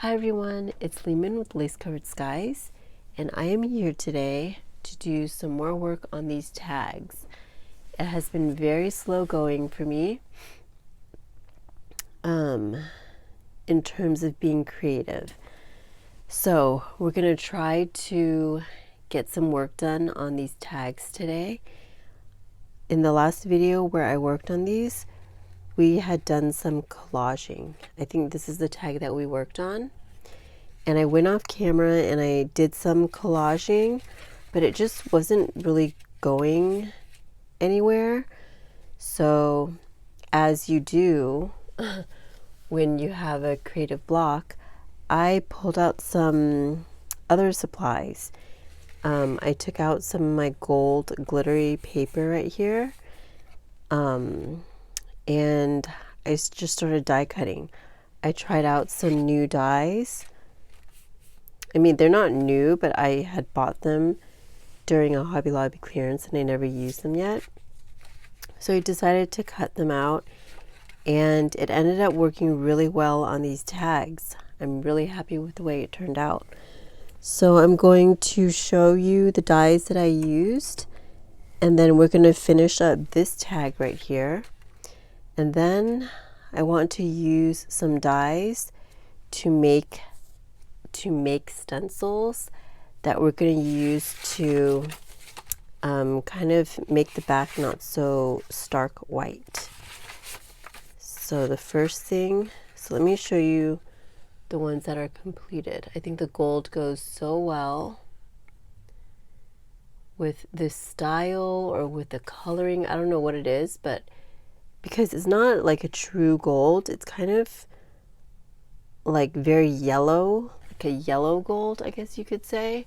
Hi everyone, it's Lehman with Lace Covered Skies, and I am here today to do some more work on these tags. It has been very slow going for me in terms of being creative. So we're going to try to get some work done on these tags today. In the last video where I worked on these, we had done some collaging. I think this is the tag that we worked on. And I went off camera and I did some collaging, but it just wasn't really going anywhere. So as you do when you have a creative block, I pulled out some other supplies. I took out some of my gold glittery paper right here. And I just started die cutting. I tried out some new dies. I mean, they're not new, but I had bought them during a Hobby Lobby clearance and I never used them yet. So I decided to cut them out and it ended up working really well on these tags. I'm really happy with the way it turned out. So I'm going to show you the dies that I used, and then we're going to finish up this tag right here. And then I want to use some dies to make stencils that we're going to use to kind of make the back not so stark white. So the first thing, so let me show you the ones that are completed. I think the gold goes so well with this style or with the coloring. I don't know what it is, but because it's not like a true gold, it's kind of like very yellow, like a yellow gold, I guess you could say.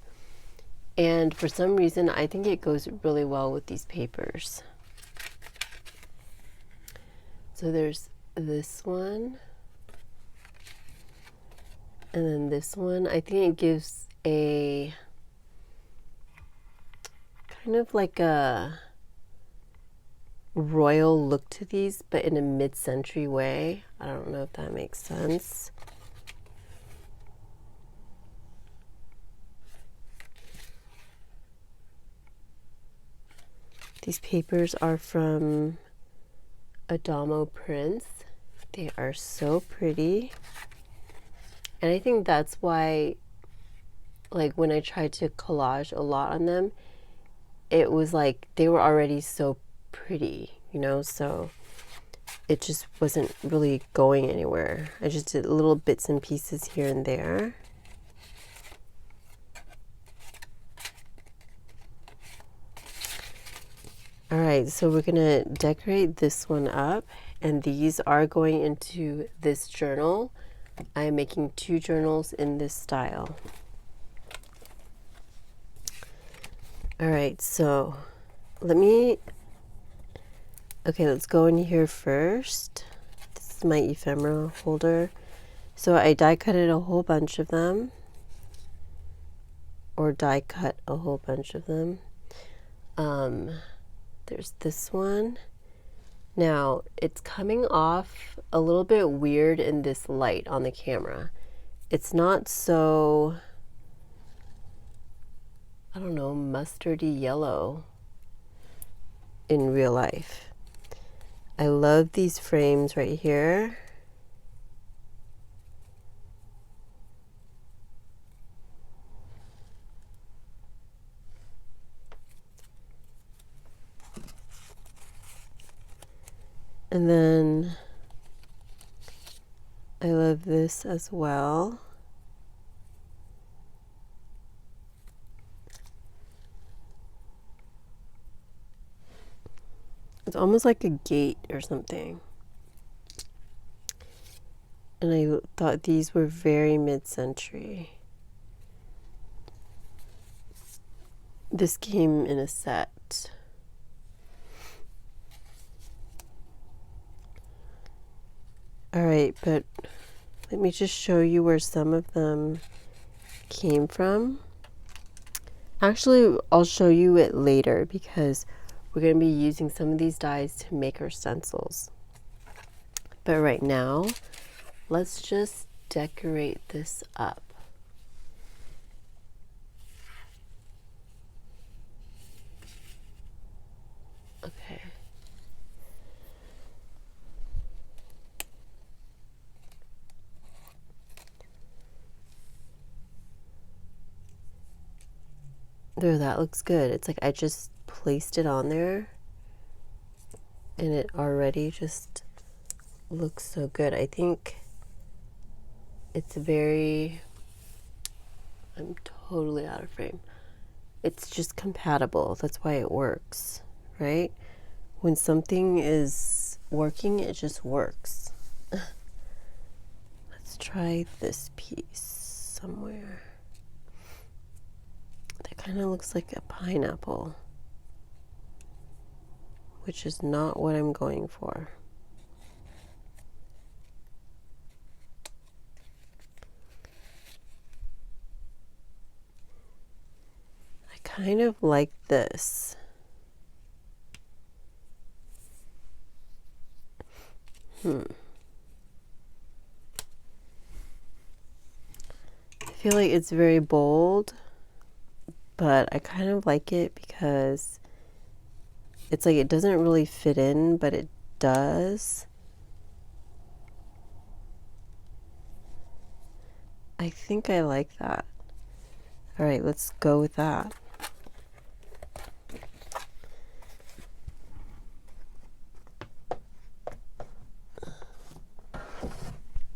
And for some reason, I think it goes really well with these papers. So there's this one. And then this one, I think it gives a kind of like a royal look to these, but in a mid-century way. I don't know if that makes sense. These papers are from Adamo Prints. They are so pretty. And I think that's why, like, when I tried to collage a lot on them, it was like they were already so pretty, you know, so it just wasn't really going anywhere. I just did little bits and pieces here and there. All right, so we're gonna decorate this one up, and these are going into this journal. I am making 2 journals in this style. All right, so let's go in here first. This is my ephemera holder. So I die cutted a whole bunch of them, or die cut a whole bunch of them. There's this one. Now, it's coming off a little bit weird in this light on the camera. It's not so, I don't know, mustardy yellow in real life. I love these frames right here. And then I love this as well. It's almost like a gate or something. And I thought these were very mid-century. This came in a set. All right, but let me just show you where some of them came from. Actually, I'll show you it later because we're going to be using some of these dies to make our stencils. But right now, let's just decorate this up. Okay. There, that looks good. It's like I just placed it on there and it already just looks so good. I think it's very, I'm totally out of frame. It's just compatible. That's why it works, right? When something is working, it just works. Let's try this piece somewhere. That kind of looks like a pineapple, which is not what I'm going for. I kind of like this. I feel like it's very bold, but I kind of like it because it's like it doesn't really fit in, but it does. I think I like that. All right, let's go with that.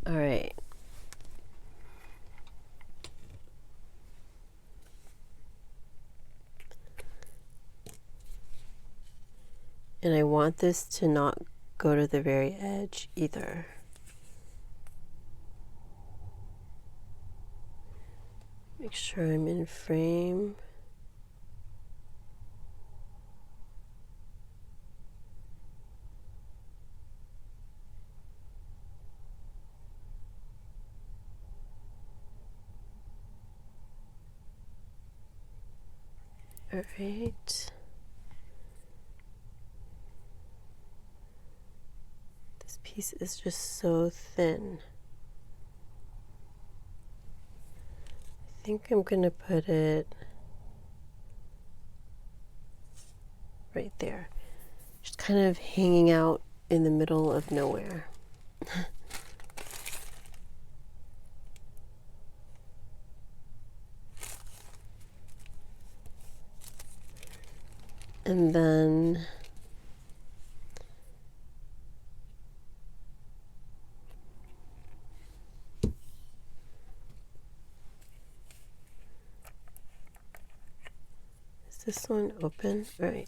All right. And I want this to not go to the very edge either. Make sure I'm in frame. All right. This piece is just so thin. I think I'm going to put it right there. Just kind of hanging out in the middle of nowhere. And then is this one open? All right.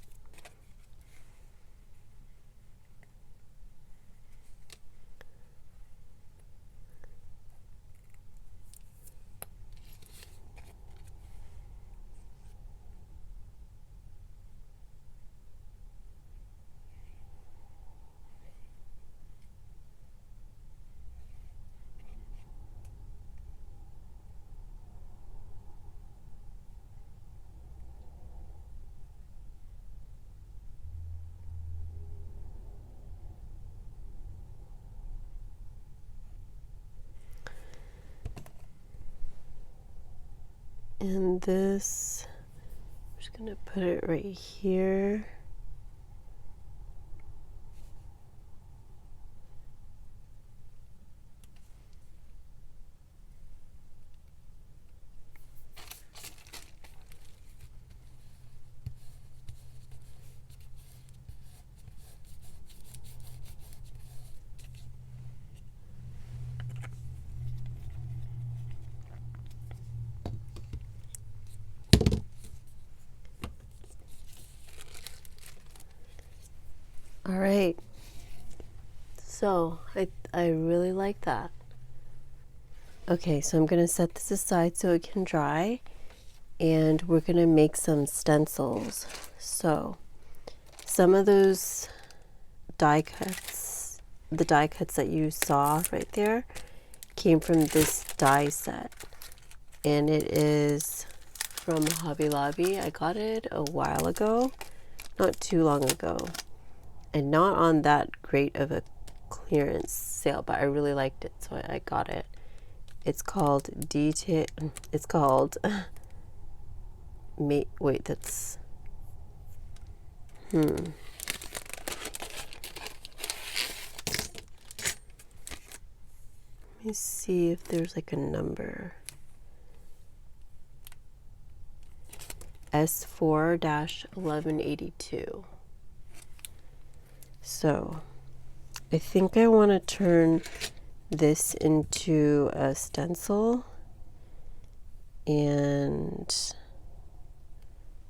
And this, I'm just gonna put it right here. All right, so I really like that. Okay, so I'm gonna set this aside so it can dry, and we're gonna make some stencils. So some of those die cuts, the die cuts that you saw right there, came from this die set, and it is from Hobby Lobby. I got it a while ago, not too long ago, and not on that great of a clearance sale, but I really liked it, so I got it. It's called detail. It's called. Wait, that's. Let me see if there's like a number. S4-1182. So I think I want to turn this into a stencil, and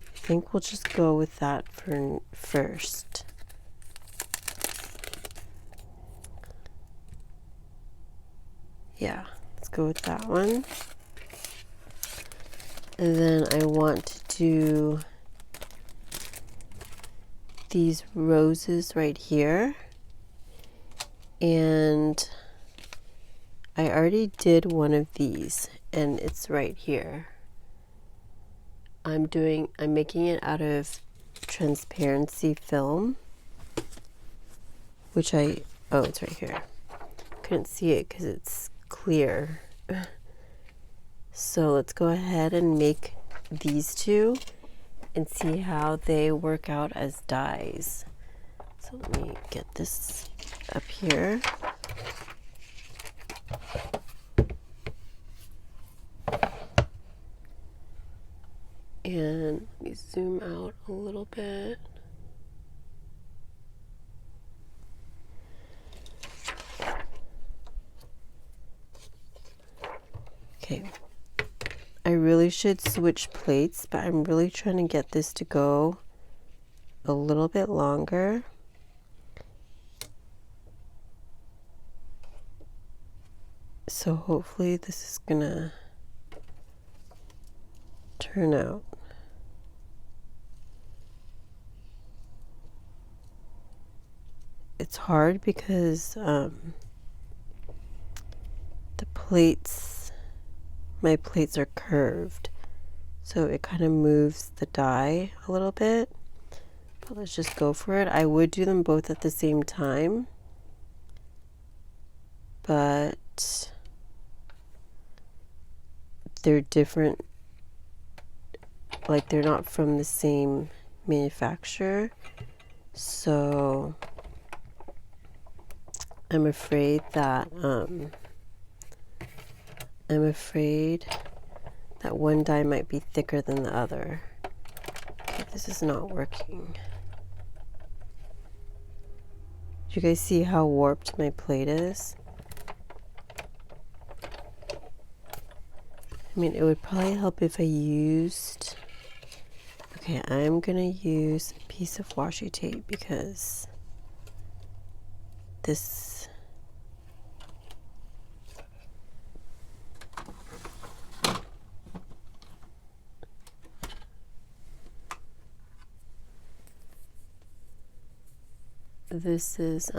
I think we'll just go with that for first. Yeah, let's go with that one. And then I want to do these roses right here. And I already did one of these, and it's right here. I'm making it out of transparency film, which oh, it's right here. Couldn't see it because it's clear. So let's go ahead and make these two and see how they work out as dies. So let me get this up here. And let me zoom out a little bit. Okay. I really should switch plates, but I'm really trying to get this to go a little bit longer. So hopefully this is gonna turn out. It's hard because the plates, my plates are curved, so it kind of moves the die a little bit. But let's just go for it. I would do them both at the same time, but they're different. Like, they're not from the same manufacturer, so I'm afraid that one die might be thicker than the other. Okay, this is not working. Do you guys see how warped my plate is? I mean, it would probably help if I used... Okay, I'm gonna use a piece of washi tape because this... This is,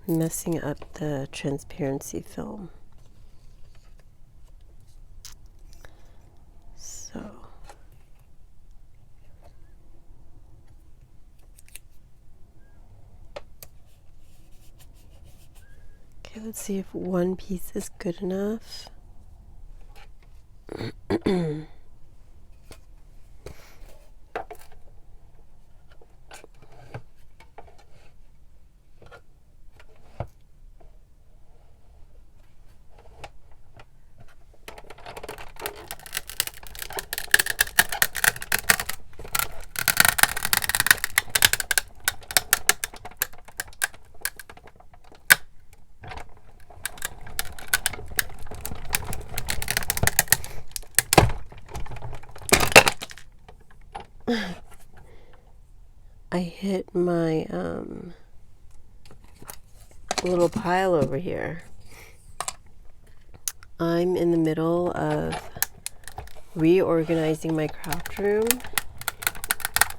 messing up the transparency film. So okay, let's see if one piece is good enough. I hit my little pile over here. I'm in the middle of reorganizing my craft room,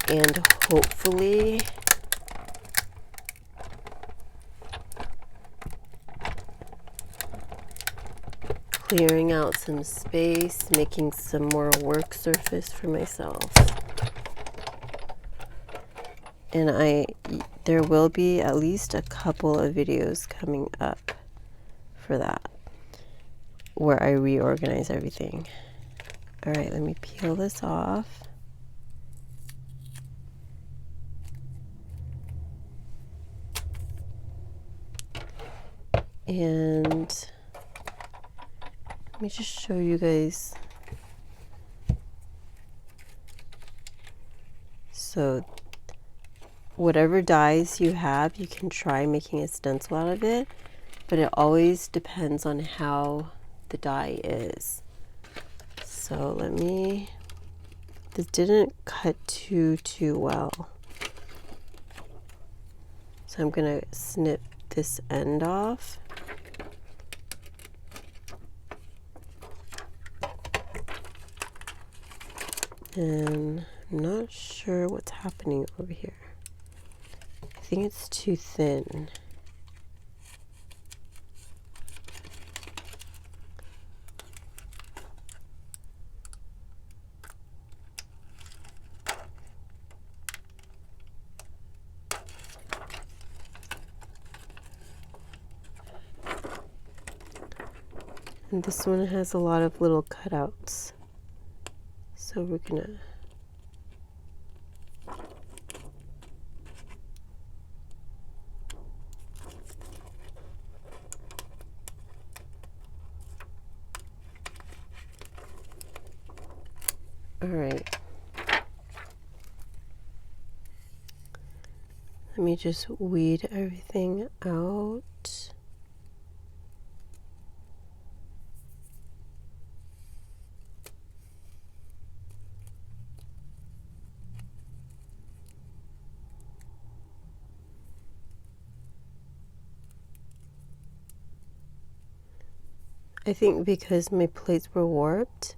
and hopefully clearing out some space, making some more work surface for myself. And there will be at least a couple of videos coming up for that, where I reorganize everything. All right, let me peel this off. And let me just show you guys. So whatever dies you have, you can try making a stencil out of it, but it always depends on how the die is. So let me, this didn't cut too well. So I'm gonna snip this end off. And I'm not sure what's happening over here. I think it's too thin. And this one has a lot of little cutouts. So we're gonna all right. Let me just weed everything out. I think because my plates were warped,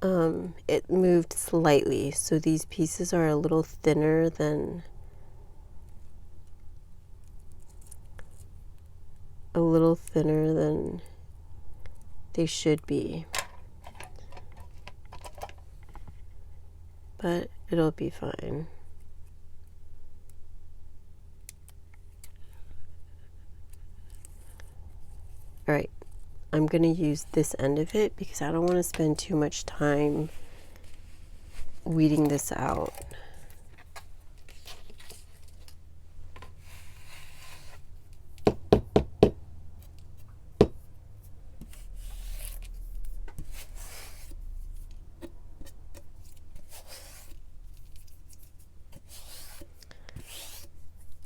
it moved slightly. So these pieces are a little thinner than they should be. But it'll be fine. All right. I'm going to use this end of it because I don't want to spend too much time weeding this out.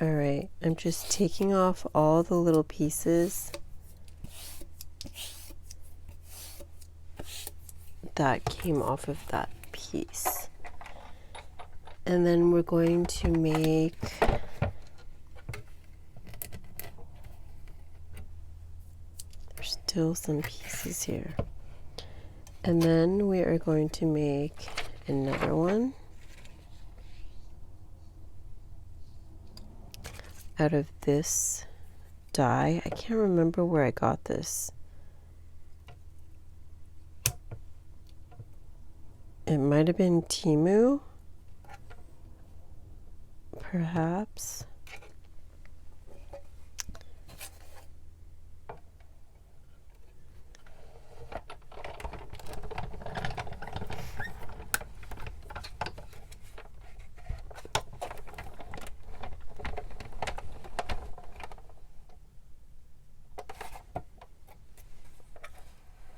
All right, I'm just taking off all the little pieces that came off of that piece. And then we're going to make there's still some pieces here. And then we are going to make another one out of this die. I can't remember where I got this. It might have been Temu, perhaps.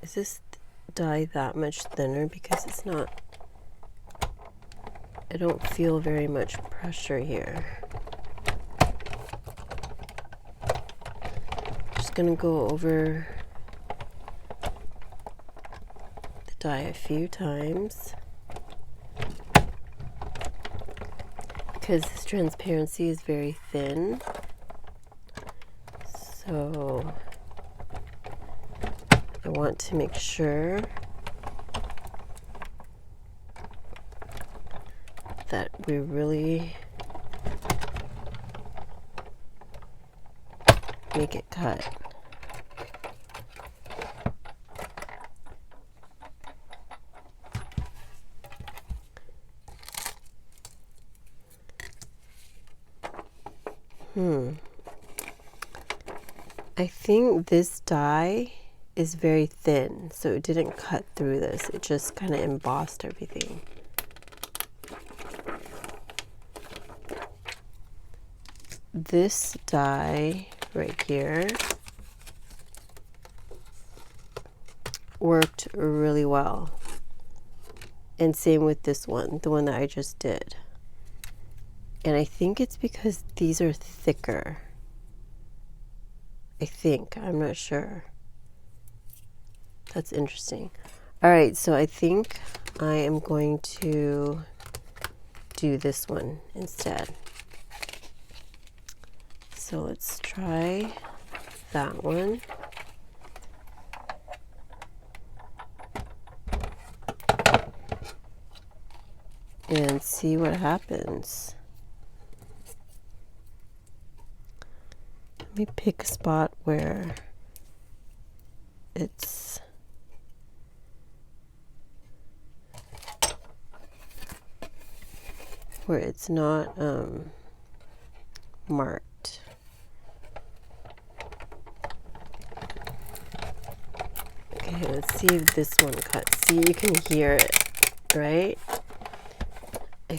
Is this die that much thinner? Because it's not, I don't feel very much pressure here. Just gonna go over the die a few times because this transparency is very thin. So I want to make sure that we really make it cut. I think this die is very thin, so it didn't cut through this. It just kind of embossed everything. This die right here worked really well. And same with this one, the one that I just did. And I think it's because these are thicker. I think, I'm not sure. That's interesting. All right, so I think I am going to do this one instead. So let's try that one. And see what happens. Let me pick a spot where it's not marked. Okay, let's see if this one cuts. See, you can hear it, right? I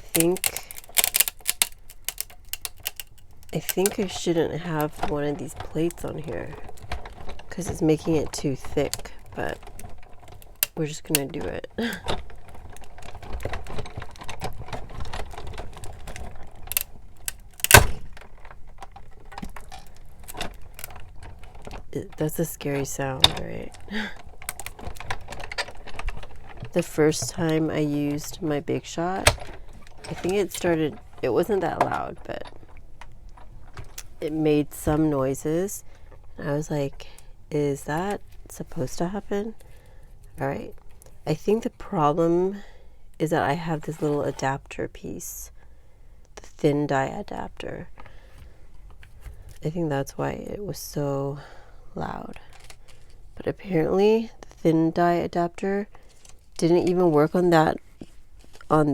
think I shouldn't have one of these plates on here because it's making it too thick, but we're just gonna do it. That's a scary sound, right? The first time I used my Big Shot, I think it wasn't that loud, but it made some noises. And I was like, is that supposed to happen? All right. I think the problem is that I have this little adapter piece, the thin die adapter. I think that's why it was so loud. But apparently the thin die adapter didn't even work on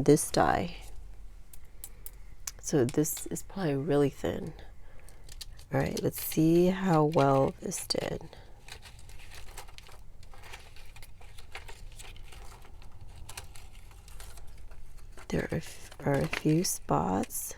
this die. So this is probably really thin. All right, let's see how well this did. There are a few spots.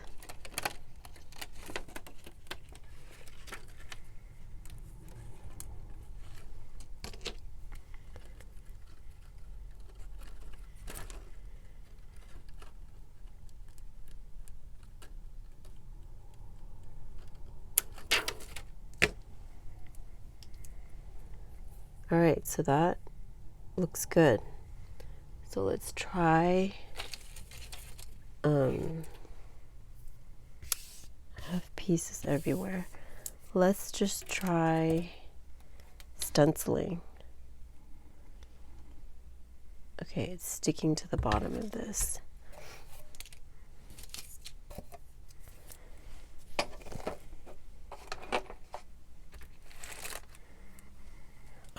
All right, so that looks good. So let's try I have pieces everywhere. Let's just try stenciling. Okay, it's sticking to the bottom of this.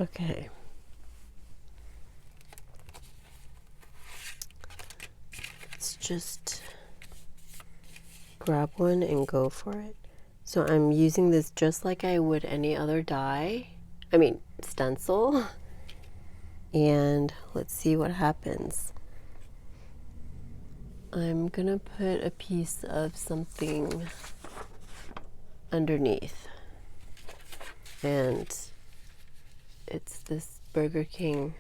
Okay. Let's just grab one and go for it. So I'm using this just like I would any other stencil. And let's see what happens. I'm gonna put a piece of something underneath. And it's this Burger King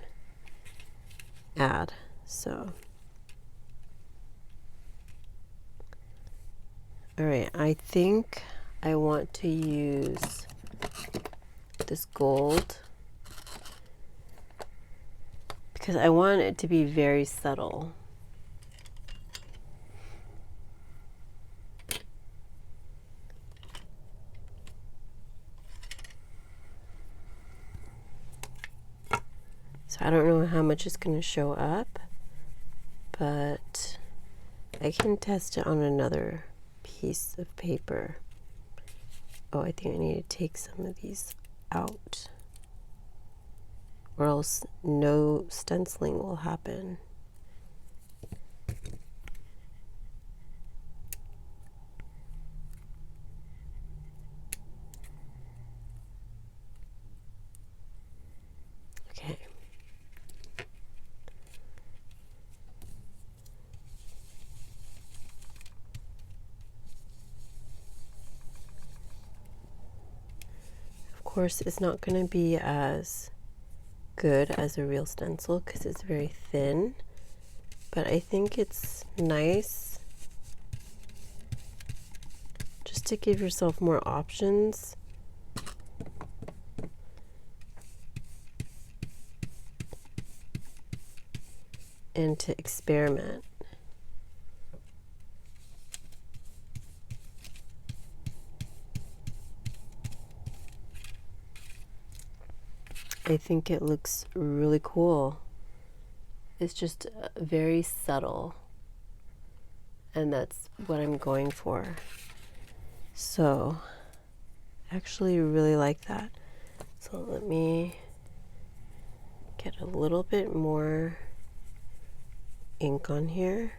ad. So, all right, I think I want to use this gold because I want it to be very subtle. So I don't know how much is going to show up, but I can test it on another piece of paper. Oh, I think I need to take some of these out, or else no stenciling will happen. course, it's not going to be as good as a real stencil because it's very thin, but I think it's nice just to give yourself more options. And to experiment. I think it looks really cool. It's just very subtle, and that's what I'm going for. So I actually really like that. So let me get a little bit more ink on here.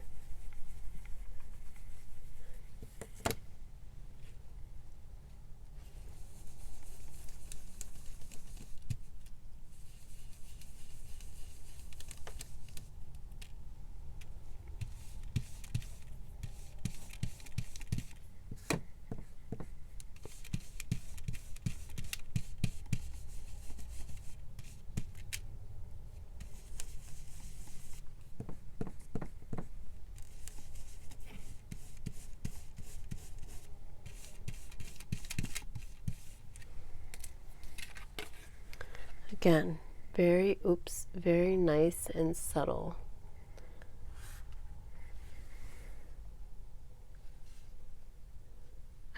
Again, very nice and subtle.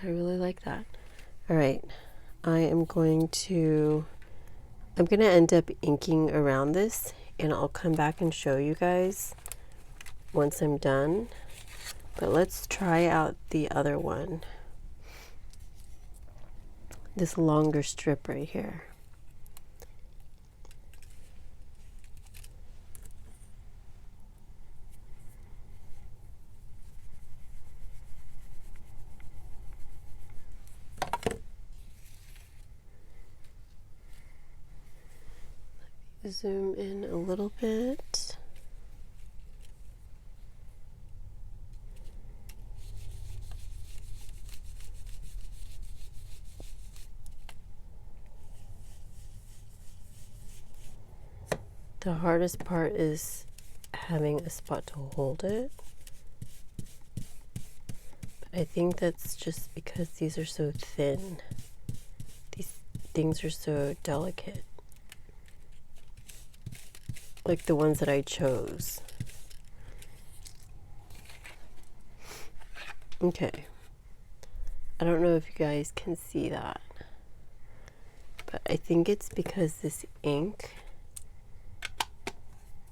I really like that. All right, I'm going to end up inking around this, and I'll come back and show you guys once I'm done. But let's try out the other one, this longer strip right here. Zoom in a little bit. The hardest part is having a spot to hold it. But I think that's just because these are so thin. These things are so delicate. Like the ones that I chose. Okay. I don't know if you guys can see that, but I think it's because this ink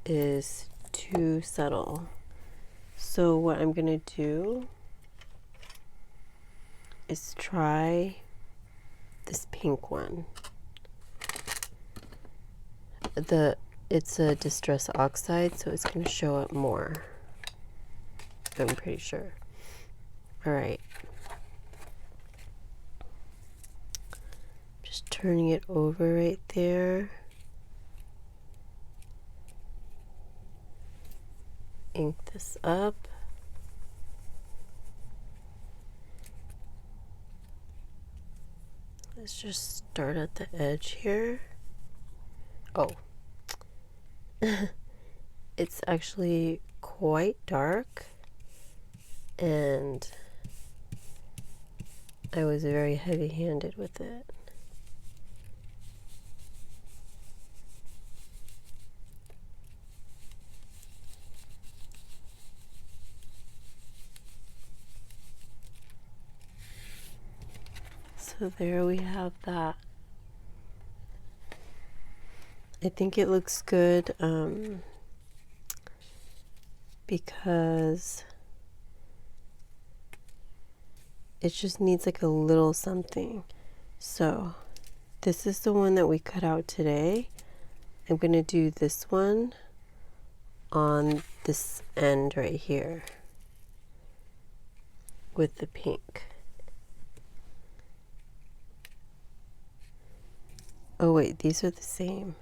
is too subtle. So what I'm gonna do is try this pink one. It's a distress oxide, so it's going to show up more, I'm pretty sure. All right. Just turning it over right there. Ink this up. Let's just start at the edge here. Oh. It's actually quite dark, and I was very heavy-handed with it. So there we have that. I think it looks good because it just needs like a little something. So this is the one that we cut out today. I'm going to do this one on this end right here with the pink. Oh wait, these are the same.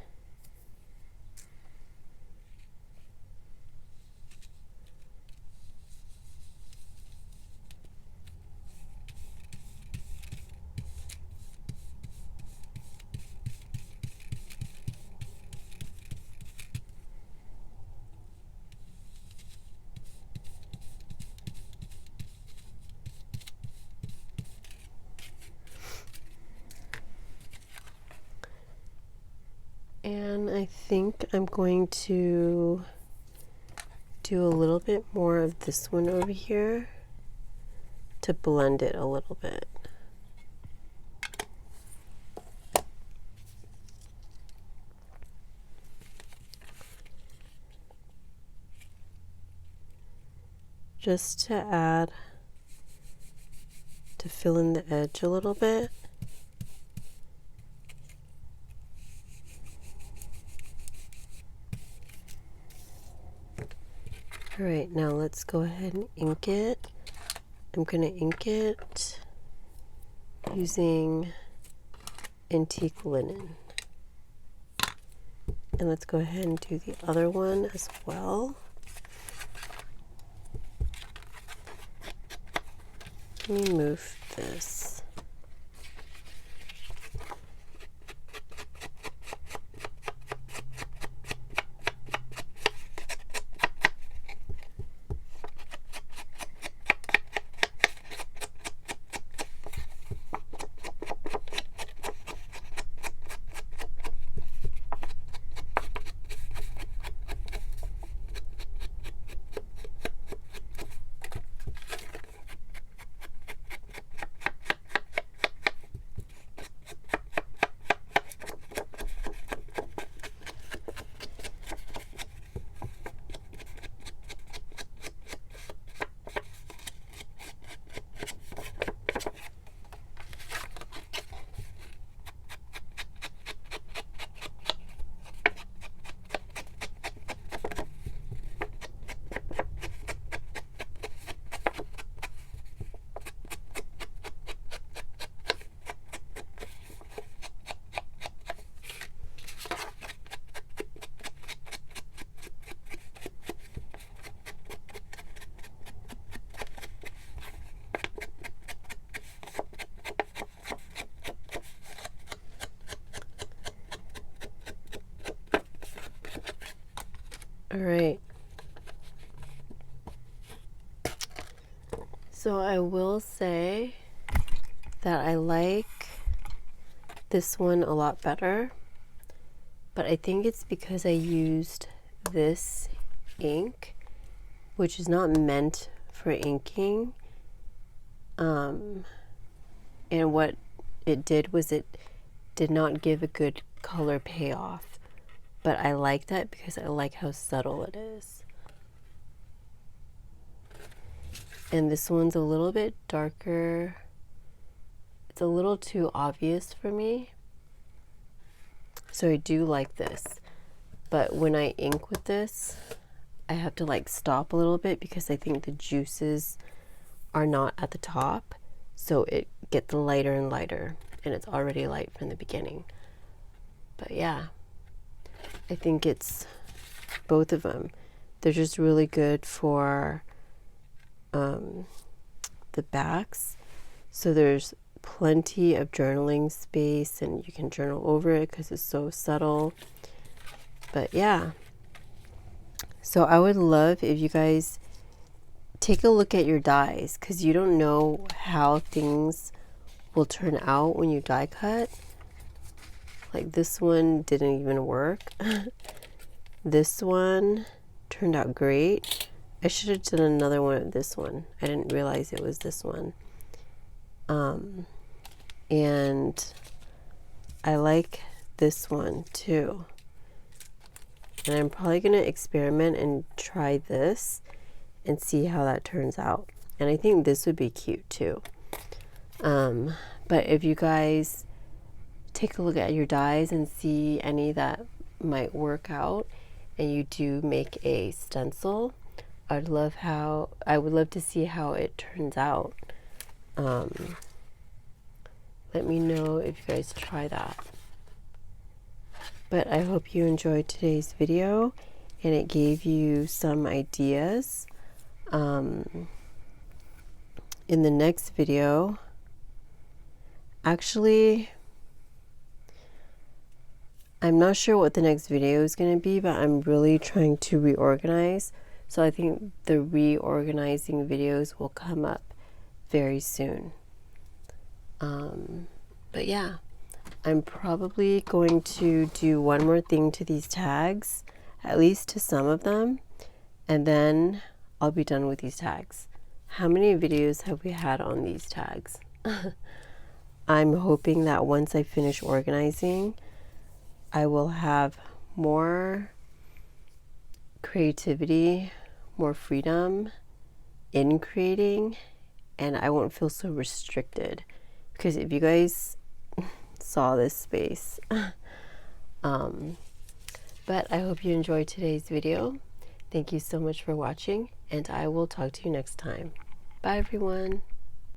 I think I'm going to do a little bit more of this one over here to blend it a little bit. Just to add, to fill in the edge a little bit. All right, now let's go ahead and ink it. I'm going to ink it using antique linen. And let's go ahead and do the other one as well. Let me move this. All right. So I will say that I like this one a lot better, but I think it's because I used this ink, which is not meant for inking. And what it did was it did not give a good color payoff. But I like that because I like how subtle it is. And this one's a little bit darker. It's a little too obvious for me. So I do like this. But when I ink with this, I have to like stop a little bit because I think the juices are not at the top. So it gets lighter and lighter. And it's already light from the beginning. But yeah. I think it's both of them. They're just really good for the backs. So there's plenty of journaling space and you can journal over it because it's so subtle. But yeah. So I would love if you guys take a look at your dies because you don't know how things will turn out when you die cut. Like this one didn't even work. This one turned out great. I should have done another one of this one. I didn't realize it was this one. And I like this one too. And I'm probably going to experiment and try this and see how that turns out. And I think this would be cute too. But if you guys take a look at your dies and see any that might work out and you do make a stencil, I would love to see how it turns out. Let me know if you guys try that. But I hope you enjoyed today's video and it gave you some ideas. In the next video, actually, I'm not sure what the next video is going to be, but I'm really trying to reorganize. So I think the reorganizing videos will come up very soon. But yeah, I'm probably going to do one more thing to these tags, at least to some of them, and then I'll be done with these tags. How many videos have we had on these tags? I'm hoping that once I finish organizing, I will have more creativity, more freedom in creating, and I won't feel so restricted. Because if you guys saw this space, but I hope you enjoyed today's video. Thank you so much for watching, and I will talk to you next time. Bye everyone.